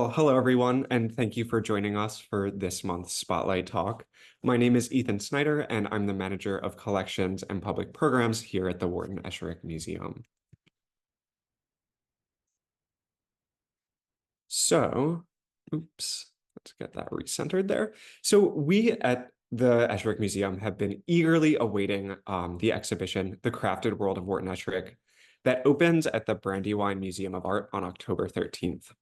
Well, hello everyone, and thank you for joining us for this month's Spotlight Talk. My name is Ethan Snyder, and I'm the Manager of Collections and Public Programs here at the Wharton Esherick Museum. So, let's get that recentered there. So we at the Esherick Museum have been eagerly awaiting the exhibition, The Crafted World of Wharton Esherick, that opens at the Brandywine Museum of Art on October 13th.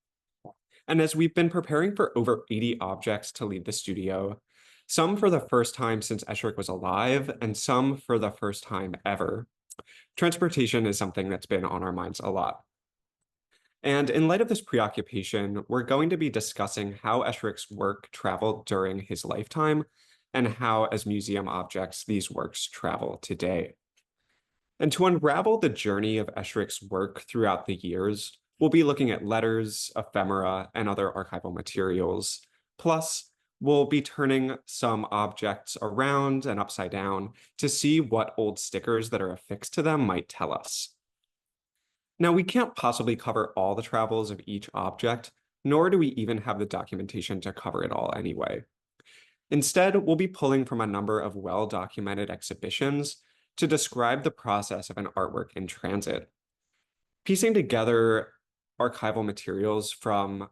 And as we've been preparing for over 80 objects to leave the studio, some for the first time since Esherick was alive, and some for the first time ever, transportation is something that's been on our minds a lot. And in light of this preoccupation, we're going to be discussing how Esherick's work traveled during his lifetime and how, as museum objects, these works travel today. And to unravel the journey of Esherick's work throughout the years, we'll be looking at letters, ephemera, and other archival materials. Plus, we'll be turning some objects around and upside down to see what old stickers that are affixed to them might tell us. Now, we can't possibly cover all the travels of each object, nor do we even have the documentation to cover it all anyway. Instead, we'll be pulling from a number of well-documented exhibitions to describe the process of an artwork in transit, piecing together archival materials from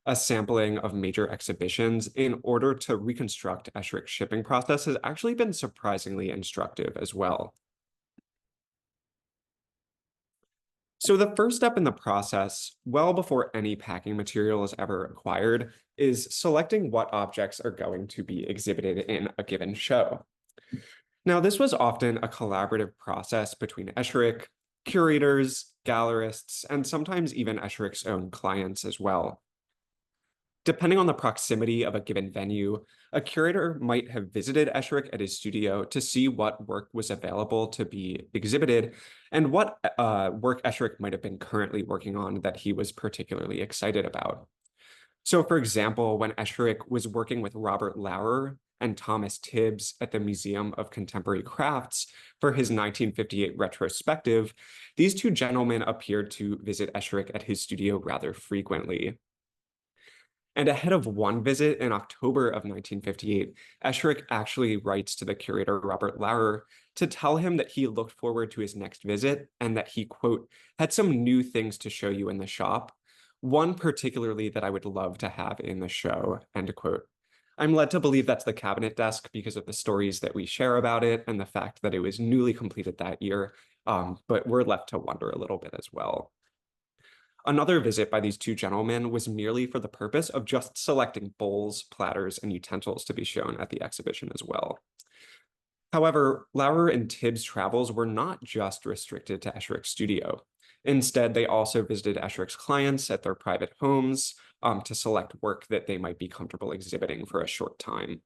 a sampling of major exhibitions in order to reconstruct Esherick's shipping process has actually been surprisingly instructive as well. So the first step in the process, well before any packing material is ever acquired, is selecting what objects are going to be exhibited in a given show. Now, this was often a collaborative process between Esherick, curators, gallerists, and sometimes even Esherick's own clients as well. Depending on the proximity of a given venue, a curator might have visited Esherick at his studio to see what work was available to be exhibited and what work Esherick might have been currently working on that he was particularly excited about. So, for example, when Esherick was working with Robert Lauer and Thomas Tibbs at the Museum of Contemporary Crafts for his 1958 retrospective, these two gentlemen appeared to visit Esherick at his studio rather frequently. And ahead of one visit in October of 1958, Esherick actually writes to the curator Robert Lauer to tell him that he looked forward to his next visit and that he, quote, had some new things to show you in the shop, one particularly that I would love to have in the show, end quote. I'm led to believe that's the cabinet desk because of the stories that we share about it and the fact that it was newly completed that year, but we're left to wonder a little bit as well. Another visit by these two gentlemen was merely for the purpose of just selecting bowls, platters, and utensils to be shown at the exhibition as well. However, Lauer and Tibbs' travels were not just restricted to Esherick's studio. Instead, they also visited Esherick's clients at their private homes to select work that they might be comfortable exhibiting for a short time.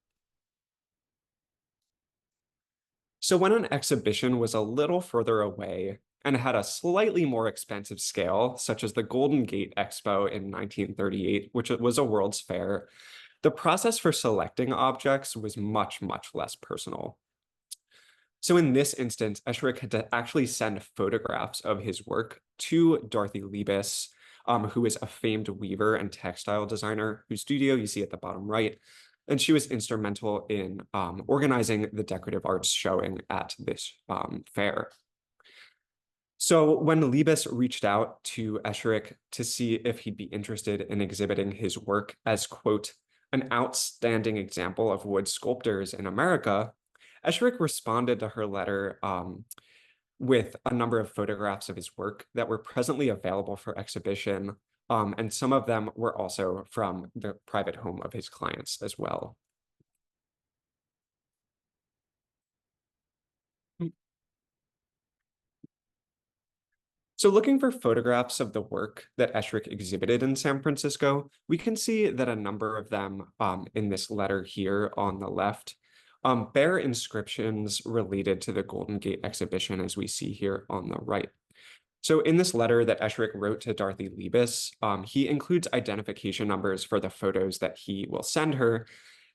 So when an exhibition was a little further away and had a slightly more expensive scale, such as the Golden Gate Expo in 1938, which was a World's Fair, the process for selecting objects was much, much less personal. So in this instance, Esherick had to actually send photographs of his work to Dorothy Liebes, who is a famed weaver and textile designer whose studio you see at the bottom right. And she was instrumental in organizing the decorative arts showing at this fair. So when Liebes reached out to Esherick to see if he'd be interested in exhibiting his work as, quote, an outstanding example of wood sculptors in America, Esherick responded to her letter with a number of photographs of his work that were presently available for exhibition, and some of them were also from the private home of his clients as well. So looking for photographs of the work that Esherick exhibited in San Francisco, we can see that a number of them in this letter here on the left bear inscriptions related to the Golden Gate exhibition as we see here on the right. So in this letter that Esherick wrote to Dorothy Liebes, he includes identification numbers for the photos that he will send her.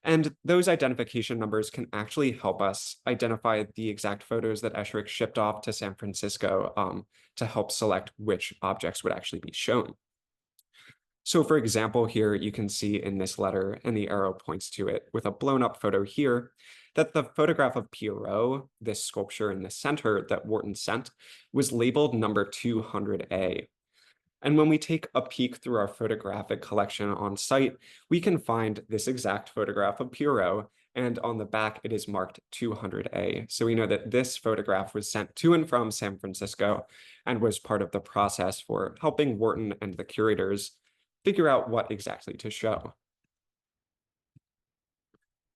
And those identification numbers can actually help us identify the exact photos that Esherick shipped off to San Francisco to help select which objects would actually be shown. So for example, here you can see in this letter, and the arrow points to it with a blown up photo here, that the photograph of Pierrot, this sculpture in the center that Wharton sent, was labeled number 200A. And when we take a peek through our photographic collection on site, we can find this exact photograph of Pierrot, and on the back it is marked 200A. So we know that this photograph was sent to and from San Francisco and was part of the process for helping Wharton and the curators figure out what exactly to show.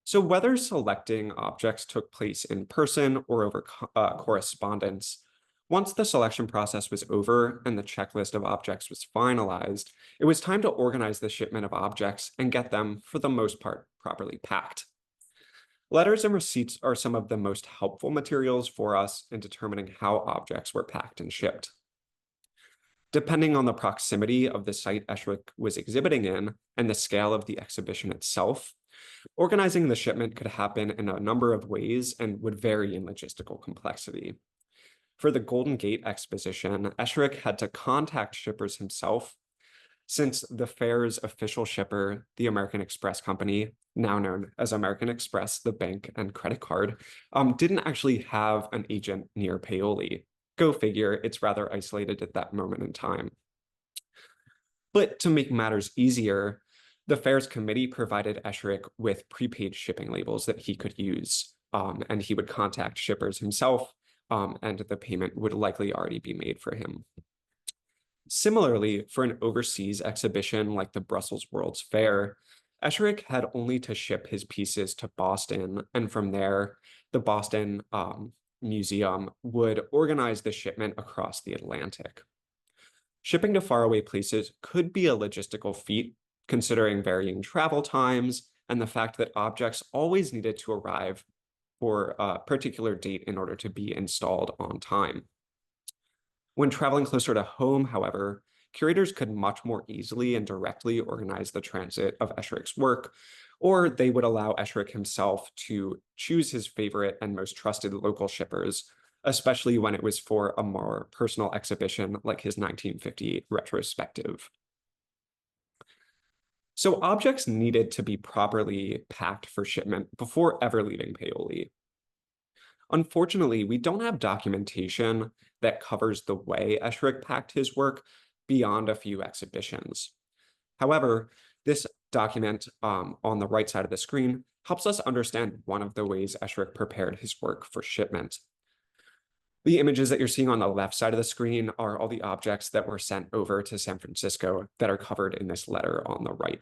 So whether selecting objects took place in person or over correspondence, once the selection process was over and the checklist of objects was finalized, it was time to organize the shipment of objects and get them, for the most part, properly packed. Letters and receipts are some of the most helpful materials for us in determining how objects were packed and shipped. Depending on the proximity of the site Esherick was exhibiting in and the scale of the exhibition itself, organizing the shipment could happen in a number of ways and would vary in logistical complexity. For the Golden Gate exposition, Esherick had to contact shippers himself, since the fair's official shipper, the American Express Company, now known as American Express, the bank and credit card, didn't actually have an agent near Paoli. Go figure, it's rather isolated at that moment in time. But to make matters easier, the fair's committee provided Esherick with prepaid shipping labels that he could use, and he would contact shippers himself, and the payment would likely already be made for him. Similarly, for an overseas exhibition like the Brussels World's Fair, Esherick had only to ship his pieces to Boston, and from there, the Boston Museum would organize the shipment across the Atlantic. Shipping to faraway places could be a logistical feat, considering varying travel times and the fact that objects always needed to arrive for a particular date in order to be installed on time. When traveling closer to home, however, curators could much more easily and directly organize the transit of Esherick's work, or they would allow Esherick himself to choose his favorite and most trusted local shippers, especially when it was for a more personal exhibition like his 1958 retrospective. So objects needed to be properly packed for shipment before ever leaving Paoli. Unfortunately, we don't have documentation that covers the way Esherick packed his work beyond a few exhibitions. However, this document on the right side of the screen helps us understand one of the ways Esherick prepared his work for shipment. The images that you're seeing on the left side of the screen are all the objects that were sent over to San Francisco that are covered in this letter on the right.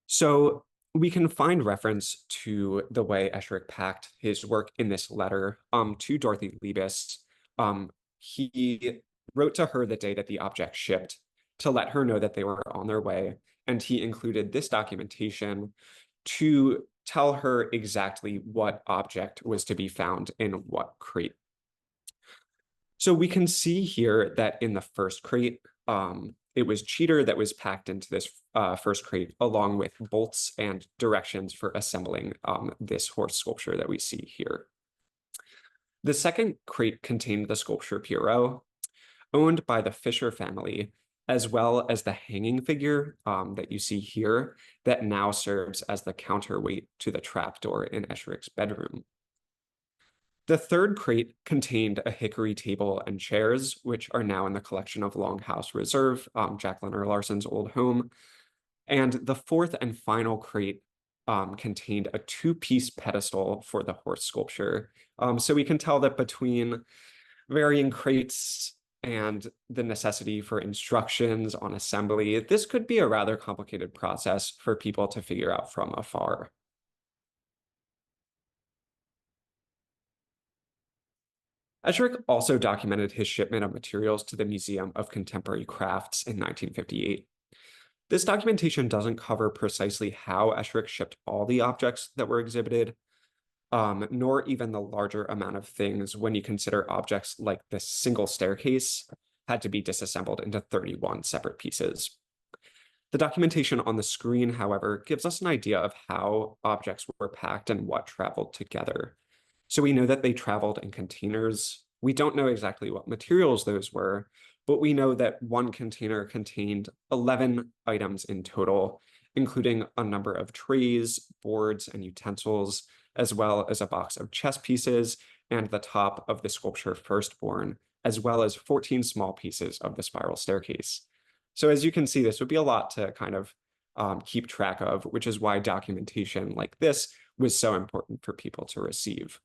So we can find reference to the way Esherick packed his work in this letter to Dorothy Liebes. He wrote to her the day that the object shipped to let her know that they were on their way, and he included this documentation to tell her exactly what object was to be found in what crate. So we can see here that in the first crate, it was cheater that was packed into this first crate, along with bolts and directions for assembling this horse sculpture that we see here. The second crate contained the sculpture Pierrot, owned by the Fisher family, as well as the hanging figure that you see here that now serves as the counterweight to the trapdoor in Esherick's bedroom. The third crate contained a hickory table and chairs, which are now in the collection of Longhouse Reserve, Jack Leonard Larson's old home. And the fourth and final crate contained a two-piece pedestal for the horse sculpture. So we can tell that between varying crates and the necessity for instructions on assembly, this could be a rather complicated process for people to figure out from afar. Esherick also documented his shipment of materials to the Museum of Contemporary Crafts in 1958. This documentation doesn't cover precisely how Esherick shipped all the objects that were exhibited, nor even the larger amount of things when you consider objects like this single staircase had to be disassembled into 31 separate pieces. The documentation on the screen, however, gives us an idea of how objects were packed and what traveled together. So we know that they traveled in containers. We don't know exactly what materials those were, but we know that one container contained 11 items in total, including a number of trays, boards, and utensils, as well as a box of chess pieces and the top of the sculpture Firstborn, as well as 14 small pieces of the spiral staircase. So as you can see, this would be a lot to kind of keep track of, which is why documentation like this was so important for people to receive.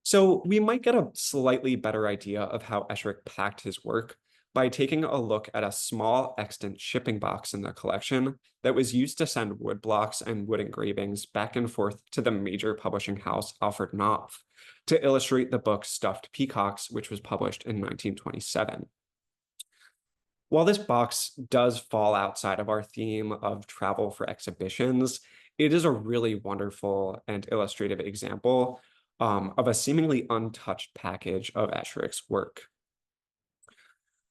So we might get a slightly better idea of how Esherick packed his work by taking a look at a small extant shipping box in the collection that was used to send wood blocks and wood engravings back and forth to the major publishing house Alfred Knopf to illustrate the book Stuffed Peacocks, which was published in 1927. While this box does fall outside of our theme of travel for exhibitions, it is a really wonderful and illustrative example of a seemingly untouched package of Esherick's work.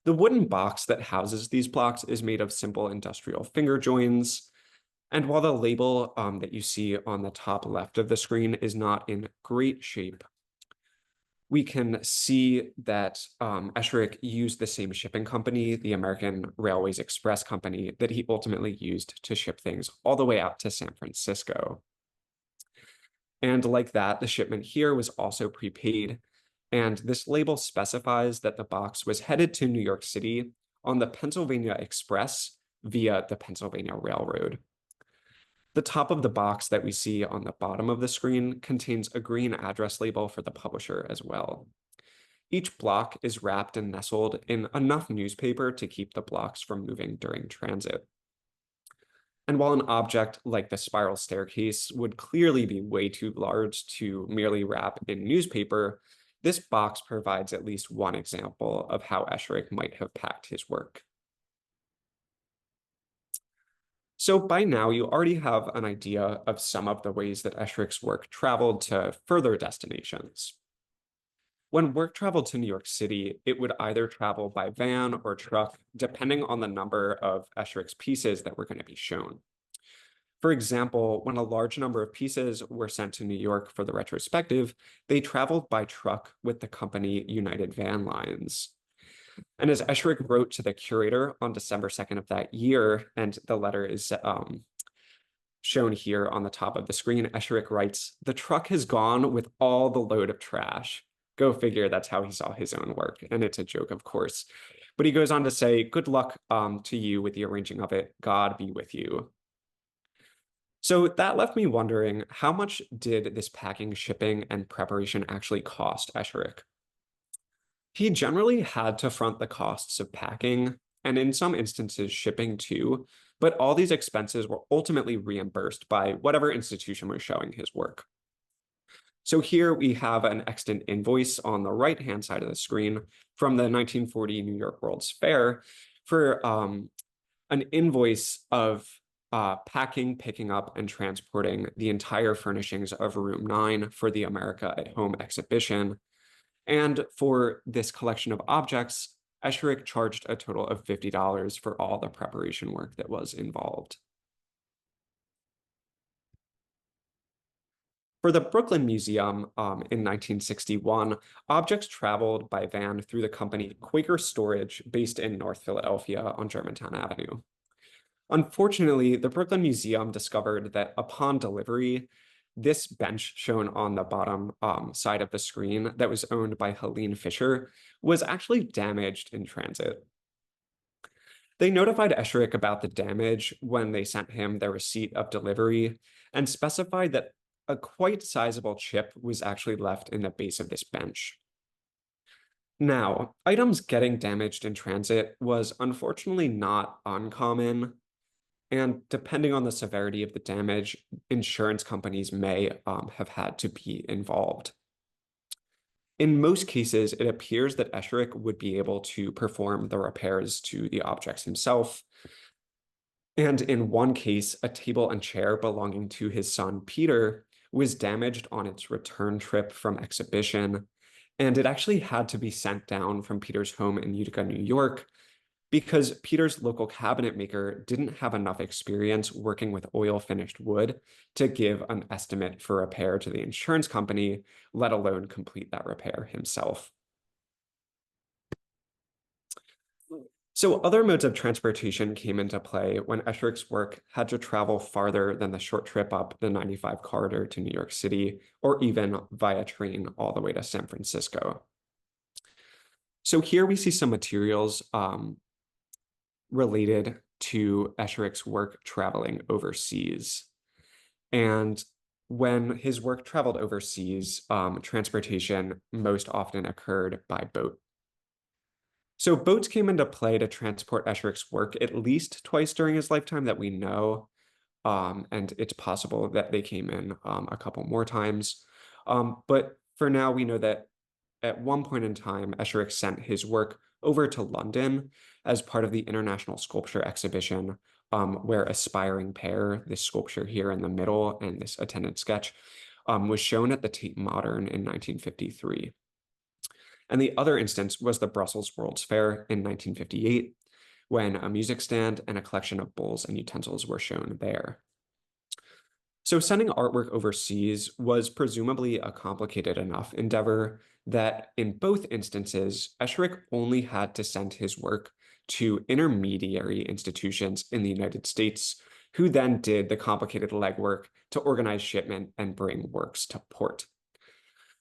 The wooden box that houses these blocks is made of simple industrial finger joins, and while the label that you see on the top left of the screen is not in great shape, we can see that Esherick used the same shipping company, the American Railways Express Company, that he ultimately used to ship things all the way out to San Francisco. And like that, the shipment here was also prepaid. And this label specifies that the box was headed to New York City on the Pennsylvania Express via the Pennsylvania Railroad. The top of the box that we see on the bottom of the screen contains a green address label for the publisher as well. Each block is wrapped and nestled in enough newspaper to keep the blocks from moving during transit. And while an object like the spiral staircase would clearly be way too large to merely wrap in newspaper, this box provides at least one example of how Esherick might have packed his work. So by now, you already have an idea of some of the ways that Esherick's work traveled to further destinations. When work traveled to New York City, it would either travel by van or truck, depending on the number of Esherick's pieces that were going to be shown. For example, when a large number of pieces were sent to New York for the retrospective, they traveled by truck with the company United Van Lines. And as Esherick wrote to the curator on December 2nd of that year, and the letter is shown here on the top of the screen, Esherick writes, "The truck has gone with all the load of trash." Go figure, that's how he saw his own work. And it's a joke, of course. But he goes on to say, "Good luck to you with the arranging of it. God be with you." So that left me wondering, how much did this packing, shipping, and preparation actually cost Esherick? He generally had to front the costs of packing, and in some instances shipping too, but all these expenses were ultimately reimbursed by whatever institution was showing his work. So here we have an extant invoice on the right-hand side of the screen from the 1940 New York World's Fair for an invoice of packing, picking up, and transporting the entire furnishings of Room 9 for the America at Home exhibition. And for this collection of objects, Esherick charged a total of $50 for all the preparation work that was involved. For the Brooklyn Museum in 1961, objects traveled by van through the company Quaker Storage, based in North Philadelphia on Germantown Avenue. Unfortunately, the Brooklyn Museum discovered that upon delivery, this bench shown on the bottom side of the screen that was owned by Helene Fisher was actually damaged in transit. They notified Esherick about the damage when they sent him their receipt of delivery and specified that a quite sizable chip was actually left in the base of this bench. Now, items getting damaged in transit was unfortunately not uncommon, and depending on the severity of the damage, insurance companies may have had to be involved. In most cases, it appears that Esherick would be able to perform the repairs to the objects himself. And in one case, a table and chair belonging to his son Peter was damaged on its return trip from exhibition, and it actually had to be sent down from Peter's home in Utica, New York, because Peter's local cabinet maker didn't have enough experience working with oil-finished wood to give an estimate for repair to the insurance company, let alone complete that repair himself. So other modes of transportation came into play when Esherick's work had to travel farther than the short trip up the 95 corridor to New York City, or even via train all the way to San Francisco. So here we see some materials related to Esherick's work traveling overseas. And when his work traveled overseas, transportation most often occurred by boat. So boats came into play to transport Esherick's work at least twice during his lifetime that we know, and it's possible that they came in a couple more times. But for now, we know that at one point in time, Esherick sent his work over to London as part of the International Sculpture Exhibition, where Aspiring Pair, this sculpture here in the middle and this attendant sketch, was shown at the Tate Modern in 1953. And the other instance was the Brussels World's Fair in 1958, when a music stand and a collection of bowls and utensils were shown there. So sending artwork overseas was presumably a complicated enough endeavor that in both instances, Esherick only had to send his work to intermediary institutions in the United States, who then did the complicated legwork to organize shipment and bring works to port.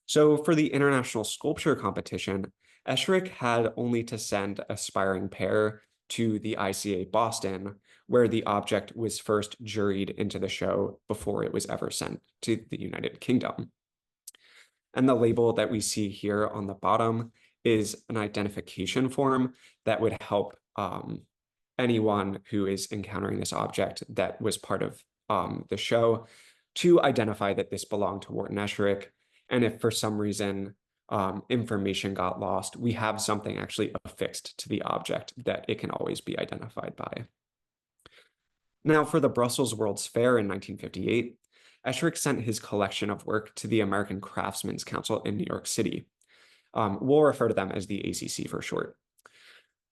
So for the international sculpture competition, Esherick had only to send Aspiring Pair to the ICA Boston, where the object was first juried into the show before it was ever sent to the United Kingdom. And the label that we see here on the bottom is an identification form that would help anyone who is encountering this object that was part of the show to identify that this belonged to Wharton Esherick. And if for some reason information got lost, we have something actually affixed to the object that it can always be identified by. Now, for the Brussels World's Fair in 1958, Esherick sent his collection of work to the American Craftsmen's Council in New York City. We'll refer to them as the ACC for short.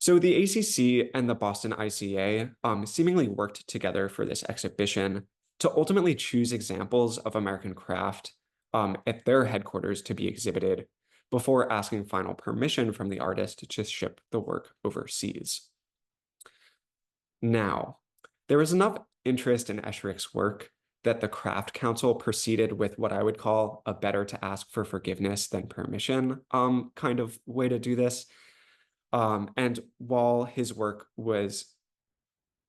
So the ACC and the Boston ICA seemingly worked together for this exhibition to ultimately choose examples of American craft at their headquarters to be exhibited before asking final permission from the artist to ship the work overseas. Now, there was enough interest in Esherick's work that the Craft Council proceeded with what I would call a better to ask for forgiveness than permission kind of way to do this. And while his work was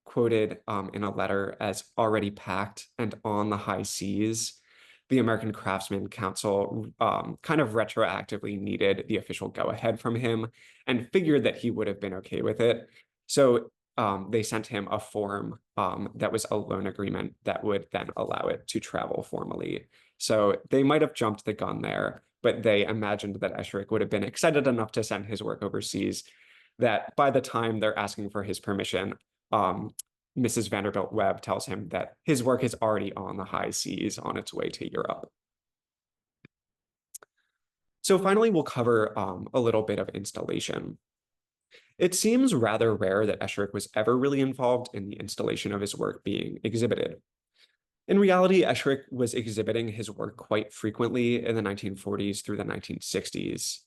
quoted in a letter as already packed and on the high seas, the American Craftsman Council kind of retroactively needed the official go-ahead from him and figured that he would have been okay with it. So they sent him a form that was a loan agreement that would then allow it to travel formally. So they might have jumped the gun there, but they imagined that Esherick would have been excited enough to send his work overseas that by the time they're asking for his permission, Mrs. Vanderbilt Webb tells him that his work is already on the high seas on its way to Europe. So finally, we'll cover a little bit of installation. It seems rather rare that Esherick was ever really involved in the installation of his work being exhibited. In reality, Esherick was exhibiting his work quite frequently in the 1940s through the 1960s.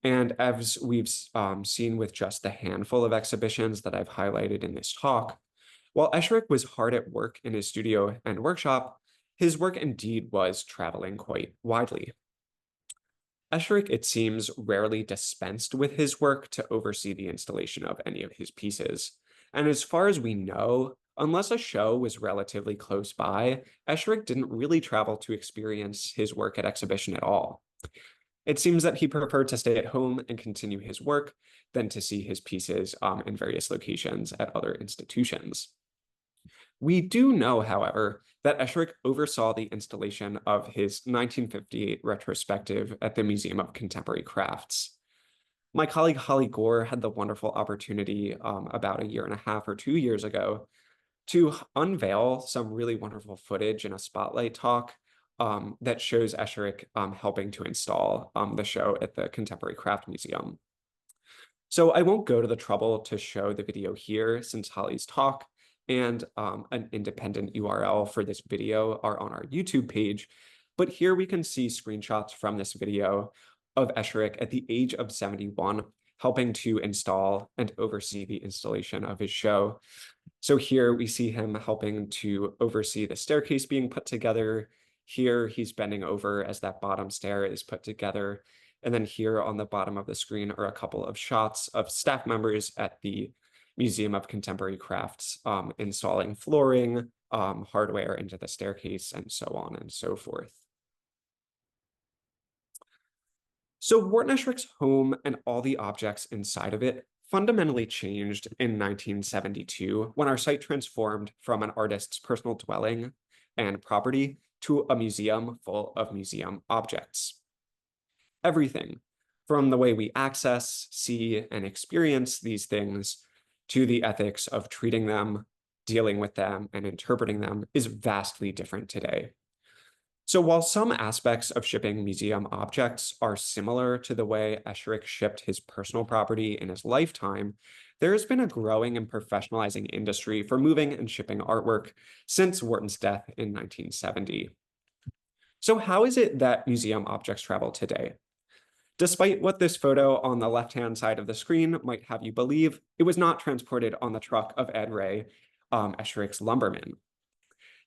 And as we've seen with just the handful of exhibitions that I've highlighted in this talk, while Esherick was hard at work in his studio and workshop, his work indeed was traveling quite widely. Esherick, it seems, rarely dispensed with his work to oversee the installation of any of his pieces. And as far as we know, unless a show was relatively close by, Esherick didn't really travel to experience his work at exhibition at all. It seems that he preferred to stay at home and continue his work than to see his pieces in various locations at other institutions. We do know, however, that Esherick oversaw the installation of his 1958 retrospective at the Museum of Contemporary Crafts. My colleague Holly Gore had the wonderful opportunity about a year and a half or 2 years ago to unveil some really wonderful footage in a spotlight talk that shows Esherick helping to install the show at the Contemporary Craft Museum. So I won't go to the trouble to show the video here since Holly's talk and an independent URL for this video are on our YouTube page, but here we can see screenshots from this video of Esherick at the age of 71 helping to install and oversee the installation of his show. So here we see him helping to oversee the staircase being put together. Here he's bending over as that bottom stair is put together. And then here on the bottom of the screen are a couple of shots of staff members at the Museum of Contemporary Crafts installing flooring, hardware into the staircase, and so on and so forth. So Wharton Esherick's home and all the objects inside of it fundamentally changed in 1972 when our site transformed from an artist's personal dwelling and property to a museum full of museum objects. Everything from the way we access, see, and experience these things to the ethics of treating them, dealing with them, and interpreting them is vastly different today. So while some aspects of shipping museum objects are similar to the way Esherick shipped his personal property in his lifetime, there has been a growing and professionalizing industry for moving and shipping artwork since Wharton's death in 1970. So how is it that museum objects travel today? Despite what this photo on the left-hand side of the screen might have you believe, it was not transported on the truck of Ed Ray, Esherick's lumberman.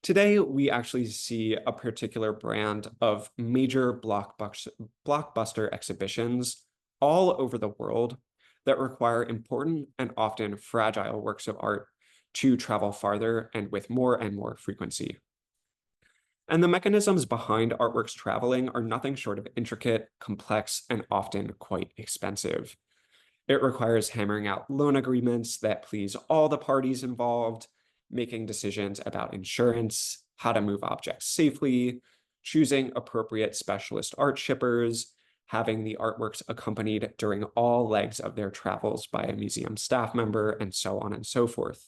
Today, we actually see a particular brand of major blockbuster exhibitions all over the world that require important and often fragile works of art to travel farther and with more and more frequency. And the mechanisms behind artworks traveling are nothing short of intricate, complex, and often quite expensive. It requires hammering out loan agreements that please all the parties involved, making decisions about insurance, how to move objects safely, choosing appropriate specialist art shippers, having the artworks accompanied during all legs of their travels by a museum staff member, and so on and so forth.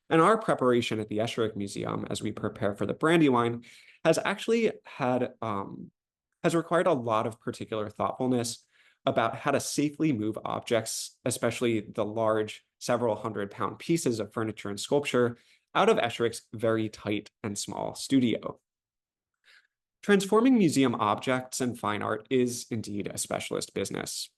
And our preparation at the Esherick Museum, as we prepare for the Brandywine, has actually has required a lot of particular thoughtfulness about how to safely move objects, especially the large several hundred-pound pieces of furniture and sculpture, out of Esherick's very tight and small studio. Transforming museum objects and fine art is indeed a specialist business.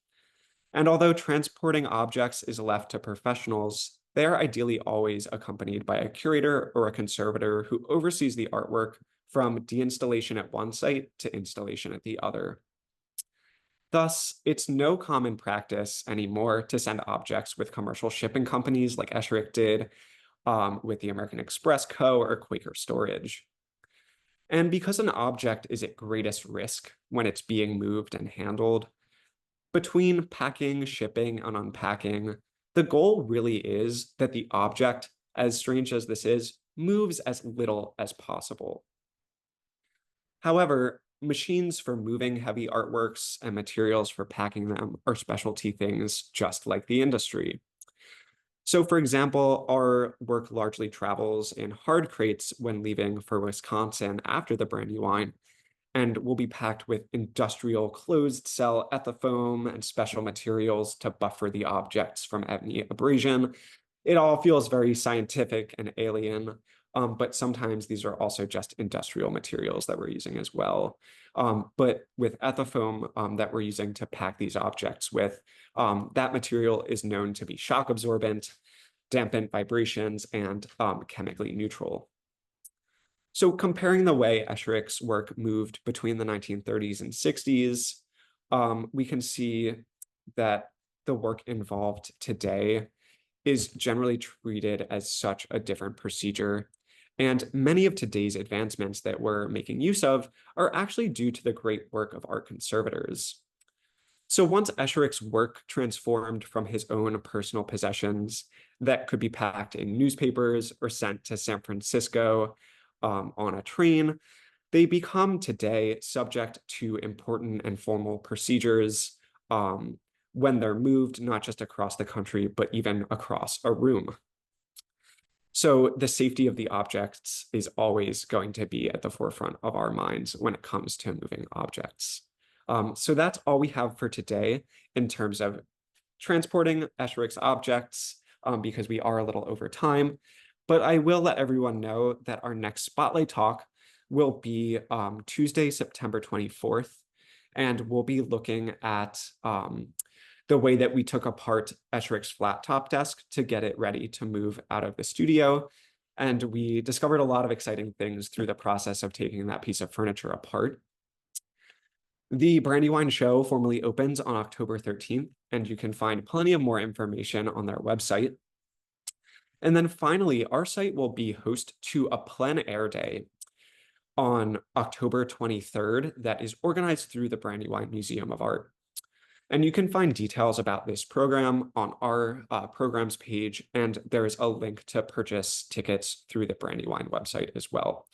And although transporting objects is left to professionals, they are ideally always accompanied by a curator or a conservator who oversees the artwork from deinstallation at one site to installation at the other. Thus, it's no common practice anymore to send objects with commercial shipping companies like Esherick did with the American Express Co. or Quaker Storage. And because an object is at greatest risk when it's being moved and handled, between packing, shipping, and unpacking, the goal really is that the object, as strange as this is, moves as little as possible. However, machines for moving heavy artworks and materials for packing them are specialty things just like the industry. So for example, our work largely travels in hard crates when leaving for Wisconsin after the Brandywine, and will be packed with industrial closed cell ethafoam and special materials to buffer the objects from any abrasion. It all feels very scientific and alien, but sometimes these are also just industrial materials that we're using as well. But with ethafoam that we're using to pack these objects with, that material is known to be shock absorbent, dampen vibrations, and chemically neutral. So comparing the way Esherick's work moved between the 1930s and 60s, we can see that the work involved today is generally treated as such a different procedure. And many of today's advancements that we're making use of are actually due to the great work of art conservators. So once Esherick's work transformed from his own personal possessions that could be packed in newspapers or sent to San Francisco on a train, they become today subject to important and formal procedures when they're moved not just across the country, but even across a room. So the safety of the objects is always going to be at the forefront of our minds when it comes to moving objects. So that's all we have for today in terms of transporting Esherick's objects, because we are a little over time. But I will let everyone know that our next Spotlight talk will be Tuesday, September 24th, and we'll be looking at the way that we took apart Esherick's flat top desk to get it ready to move out of the studio. And we discovered a lot of exciting things through the process of taking that piece of furniture apart. The Brandywine show formally opens on October 13th, and you can find plenty of more information on their website. And then finally, our site will be host to a plein air day on October 23rd that is organized through the Brandywine Museum of Art. And you can find details about this program on our programs page, and there's a link to purchase tickets through the Brandywine website as well.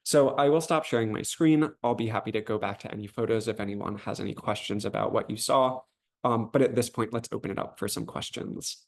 So I will stop sharing my screen. I'll be happy to go back to any photos if anyone has any questions about what you saw. But at this point, let's open it up for some questions.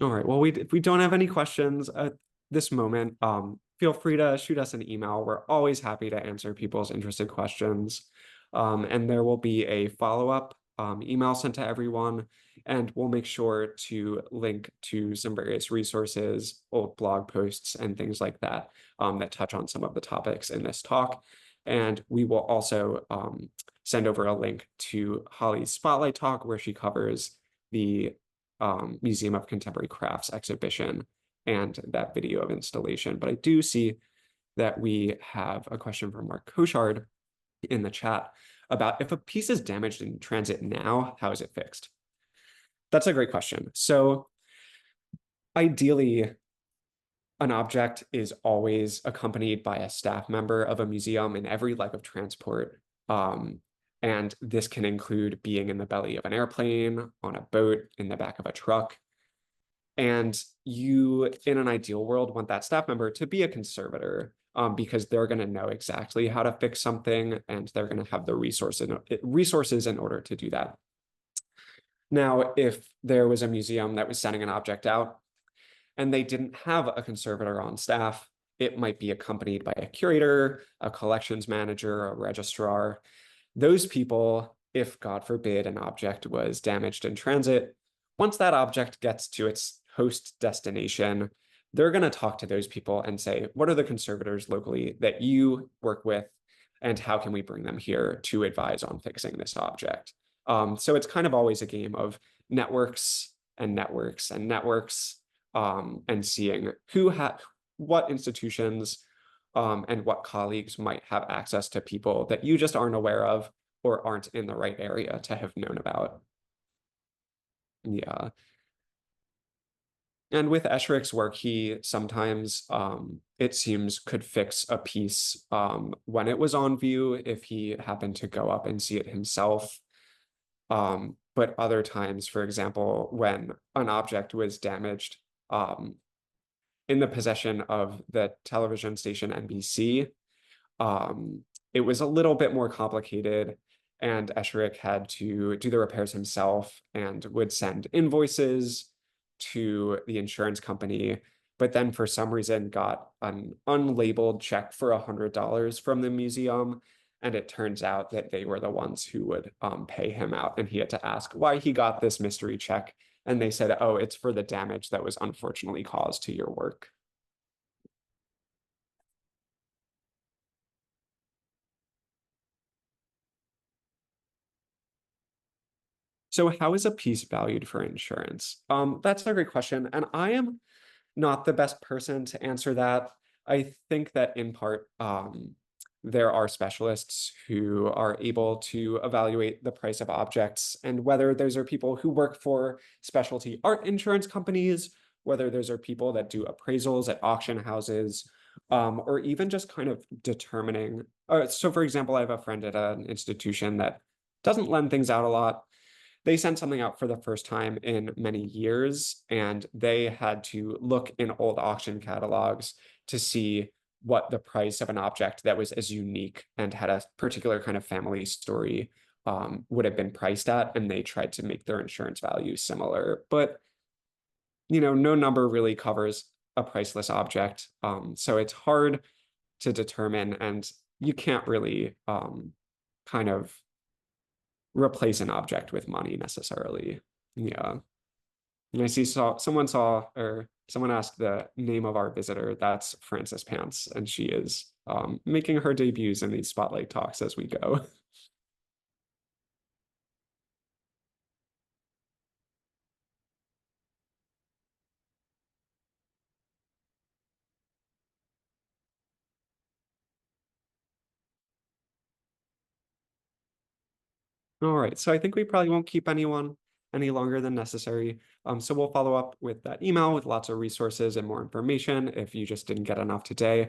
All right, well, if we don't have any questions at this moment, feel free to shoot us an email. We're always happy to answer people's interested questions. And there will be a follow-up email sent to everyone, and we'll make sure to link to some various resources, old blog posts, and things like that that touch on some of the topics in this talk. And we will also send over a link to Holly's Spotlight talk, where she covers the Museum of Contemporary Crafts exhibition and that video of installation. But I do see that we have a question from Mark Koshard in the chat about if a piece is damaged in transit now, how is it fixed? That's a great question. So ideally, an object is always accompanied by a staff member of a museum in every leg of transport. And this can include being in the belly of an airplane, on a boat, in the back of a truck. And you, in an ideal world, want that staff member to be a conservator because they're going to know exactly how to fix something, and they're going to have the resources in order to do that. Now, if there was a museum that was sending an object out and they didn't have a conservator on staff, it might be accompanied by a curator, a collections manager, a registrar. Those people, if God forbid an object was damaged in transit, once that object gets to its host destination, they're going to talk to those people and say, what are the conservators locally that you work with, and how can we bring them here to advise on fixing this object? So it's kind of always a game of networks and networks and networks, and seeing what institutions and what colleagues might have access to people that you just aren't aware of or aren't in the right area to have known about. Yeah. And with Esherick's work, he sometimes, it seems, could fix a piece when it was on view if he happened to go up and see it himself. But other times, for example, when an object was damaged in the possession of the television station NBC, it was a little bit more complicated, and Esherick had to do the repairs himself and would send invoices to the insurance company, but then for some reason got an unlabeled check for $100 from the museum. And it turns out that they were the ones who would pay him out. And he had to ask why he got this mystery check. And they said, oh, it's for the damage that was unfortunately caused to your work. So how is a piece valued for insurance? That's a great question. And I am not the best person to answer that. I think that in part, there are specialists who are able to evaluate the price of objects, and whether those are people who work for specialty art insurance companies, whether those are people that do appraisals at auction houses, or even just kind of determining. So for example, I have a friend at an institution that doesn't lend things out a lot. they sent something out for the first time in many years, and they had to look in old auction catalogs to see what the price of an object that was as unique and had a particular kind of family story would have been priced at, and they tried to make their insurance value similar. But no number really covers a priceless object, so it's hard to determine, and you can't really kind of replace an object with money necessarily. Yeah. And I see someone asked the name of our visitor. That's Frances Pants, and she is making her debuts in these spotlight talks as we go. All right, so I think we probably won't keep anyone any longer than necessary. So we'll follow up with that email with lots of resources and more information if you just didn't get enough today.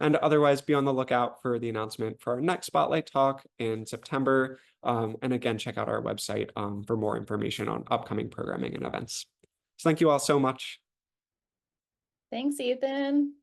And otherwise, be on the lookout for the announcement for our next Spotlight talk in September. And again, check out our website for more information on upcoming programming and events. So thank you all so much. Thanks, Ethan.